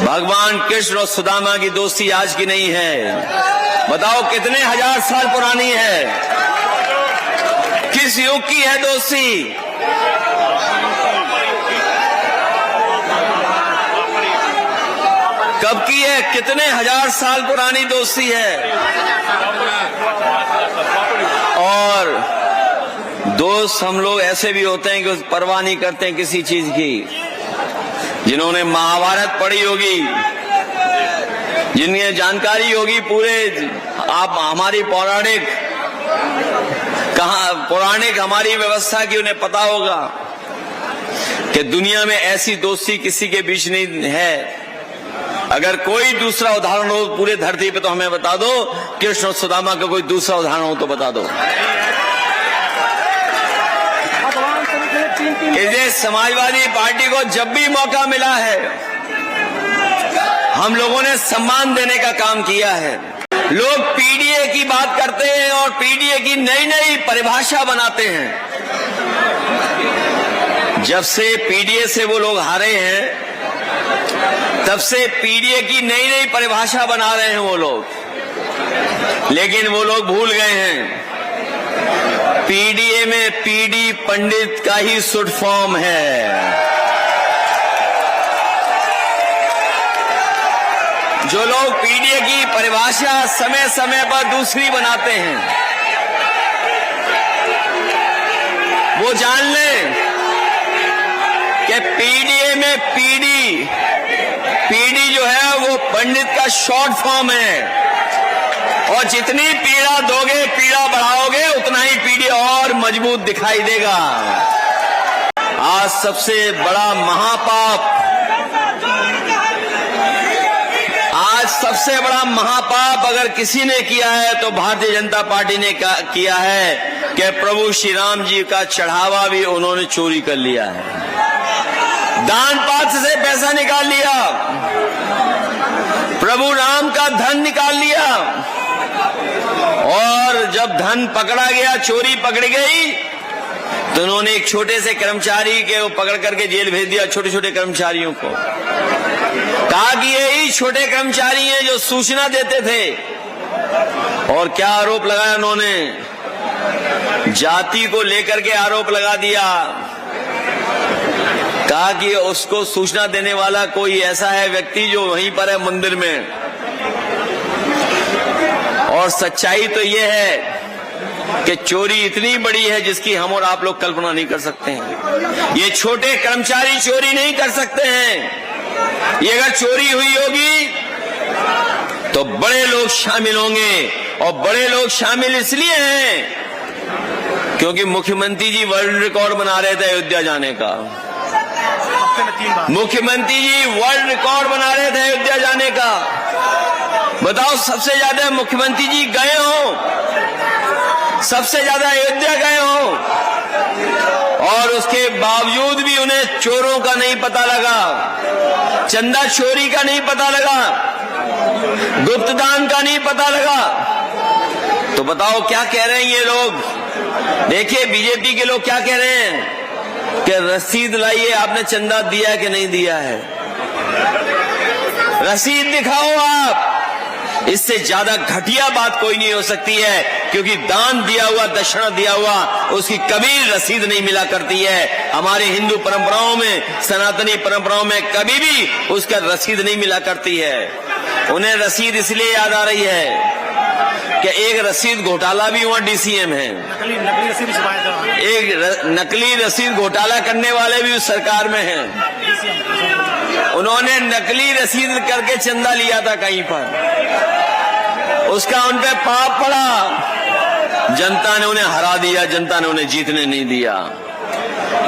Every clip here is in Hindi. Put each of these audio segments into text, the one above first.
भगवान कृष्ण और सुदामा की दोस्ती आज की नहीं है। बताओ कितने हजार साल पुरानी है, किस युग की है दोस्ती? कब की है? कितने हजार साल पुरानी दोस्ती है। और दोस्त हम लोग ऐसे भी होते हैं कि परवाह नहीं करते हैं किसी चीज की। जिन्होंने महाभारत पढ़ी होगी, जिन्हें जानकारी होगी पूरे, आप हमारी पौराणिक हमारी व्यवस्था की, उन्हें पता होगा कि दुनिया में ऐसी दोस्ती किसी के बीच नहीं है। अगर कोई दूसरा उदाहरण हो पूरे धरती पे तो हमें बता दो। कृष्ण और सुदामा का कोई दूसरा उदाहरण हो तो बता दो। इसे समाजवादी पार्टी को जब भी मौका मिला है, हम लोगों ने सम्मान देने का काम किया है। लोग पीडीए की बात करते हैं और पीडीए की नई नई परिभाषा बनाते हैं। जब से पीडीए से वो लोग हारे हैं, तब से पीडीए की नई नई परिभाषा बना रहे हैं वो लोग। लेकिन वो लोग भूल गए हैं, पीडीए में पीडी पंडित का ही शुड फॉर्म है। जो लोग पीडीए की परिभाषा समय समय पर दूसरी बनाते हैं, वो जान लें कि पीडीए में पीडी जो है वो पंडित का शॉर्ट फॉर्म है। और जितनी पीड़ा दोगे, पीड़ा बढ़ाओगे, उतना ही पीडी और मजबूत दिखाई देगा। आज सबसे बड़ा महापाप अगर किसी ने किया है तो भारतीय जनता पार्टी ने किया है कि प्रभु श्री राम जी का चढ़ावा भी उन्होंने चोरी कर लिया है। दान पात्र से पैसा निकाल लिया, प्रभु राम का धन निकाल लिया। और जब धन पकड़ा गया, चोरी पकड़ गई, तो उन्होंने एक छोटे से कर्मचारी के वो पकड़ करके जेल भेज दिया। छोटे छोटे कर्मचारियों को कहा कि यही छोटे कर्मचारी हैं जो सूचना देते थे। और क्या आरोप लगाया उन्होंने? जाति को लेकर के आरोप लगा दिया। कहा कि उसको सूचना देने वाला कोई ऐसा है व्यक्ति जो वहीं पर है मंदिर में। और सच्चाई तो यह है कि चोरी इतनी बड़ी है जिसकी हम और आप लोग कल्पना नहीं कर सकते हैं। ये छोटे कर्मचारी चोरी नहीं कर सकते हैं। ये अगर चोरी हुई होगी तो बड़े लोग शामिल होंगे। और बड़े लोग शामिल इसलिए हैं क्योंकि मुख्यमंत्री जी वर्ल्ड रिकॉर्ड बना रहे थे अयोध्या जाने का। मुख्यमंत्री जी वर्ल्ड रिकॉर्ड बना रहे थे अयोध्या जाने का। बताओ, सबसे ज्यादा मुख्यमंत्री जी गए हो, सबसे ज्यादा अयोध्या गए हो, और उसके बावजूद भी उन्हें चोरों का नहीं पता लगा, चंदा चोरी का नहीं पता लगा, गुप्तदान का नहीं पता लगा। तो बताओ क्या कह रहे हैं ये लोग? देखिए बीजेपी के लोग क्या कह रहे हैं कि रसीद लाइए, आपने चंदा दिया कि नहीं दिया है, रसीद दिखाओ आप। इससे ज्यादा घटिया बात कोई नहीं हो सकती है, क्योंकि दान दिया हुआ, दक्षिणा दिया हुआ, उसकी कभी रसीद नहीं मिला करती है। हमारे हिंदू परंपराओं में, सनातनी परंपराओं में कभी भी उसका रसीद नहीं मिला करती है। उन्हें रसीद इसलिए याद आ रही है कि एक रसीद घोटाला भी वहां डीसीएम है, नकली रसीद छपाया था। एक नकली रसीद घोटाला करने वाले भी उस सरकार में हैं। उन्होंने नकली रसीद करके चंदा लिया था कहीं पर, उसका उन पे पाप पड़ा। जनता ने उन्हें हरा दिया, जनता ने उन्हें जीतने नहीं दिया।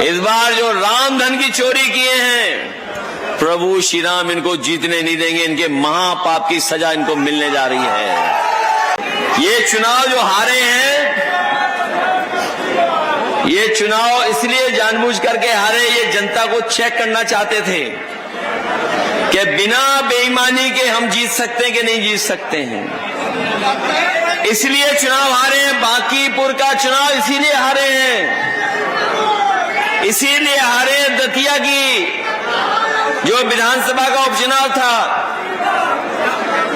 इस बार जो राम धन की चोरी किए हैं, प्रभु श्री राम इनको जीतने नहीं देंगे। इनके महापाप की सजा इनको मिलने जा रही है। ये चुनाव जो हारे हैं, ये चुनाव इसलिए जानबूझ करके हारे, ये जनता को चेक करना चाहते थे कि बिना बेईमानी के हम जीत सकते हैं कि नहीं जीत सकते हैं। इसलिए चुनाव हारे हैं। बांकीपुर का चुनाव इसीलिए हारे हैं, इसीलिए हारे दतिया की जो विधानसभा का उपचुनाव था,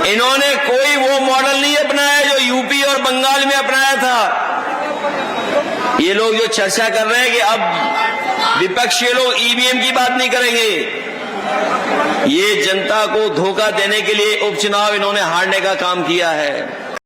इन्होंने कोई वो मॉडल नहीं अपनाया जो यूपी और बंगाल में अपनाया था। ये लोग जो चर्चा कर रहे हैं कि अब विपक्षी लोग ईवीएम की बात नहीं करेंगे, ये जनता को धोखा देने के लिए उपचुनाव इन्होंने हारने का काम किया है।